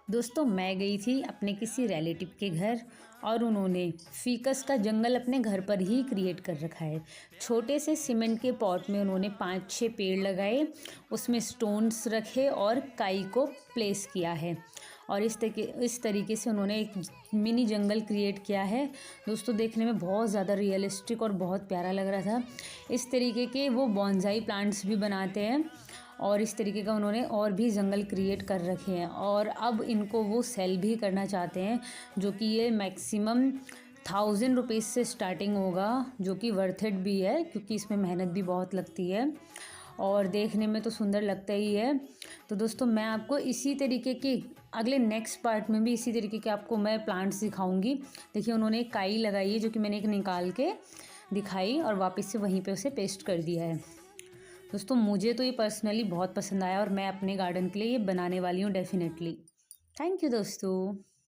दोस्तों मैं गई थी अपने किसी रिलेटिव के घर और उन्होंने फीकस का जंगल अपने घर पर ही क्रिएट कर रखा है। छोटे से सीमेंट के पॉट में उन्होंने 5-6 पेड़ लगाए, उसमें स्टोन्स रखे और काई को प्लेस किया है और इस तरीके से उन्होंने एक मिनी जंगल क्रिएट किया है। दोस्तों देखने में बहुत ज़्यादा रियलिस्टिक और बहुत प्यारा लग रहा था। इस तरीके के वो बॉन्साई प्लांट्स भी बनाते हैं और इस तरीके का उन्होंने और भी जंगल क्रिएट कर रखे हैं और अब इनको वो सेल भी करना चाहते हैं, जो कि ये मैक्सिमम 1000 रुपीज़ से स्टार्टिंग होगा, जो कि वर्थ इट भी है क्योंकि इसमें मेहनत भी बहुत लगती है और देखने में तो सुंदर लगता ही है। तो दोस्तों मैं आपको इसी तरीके के अगले नेक्स्ट पार्ट में भी इसी तरीके के आपको मैं प्लांट्स दिखाऊंगी। देखिए उन्होंने एक काई लगाई है जो कि मैंने एक निकाल के दिखाई और वापस से वहीं पे उसे पेस्ट कर दिया है। दोस्तों मुझे तो ये पर्सनली बहुत पसंद आया और मैं अपने गार्डन के लिए ये बनाने वाली हूँ डेफिनेटली। थैंक यू दोस्तों।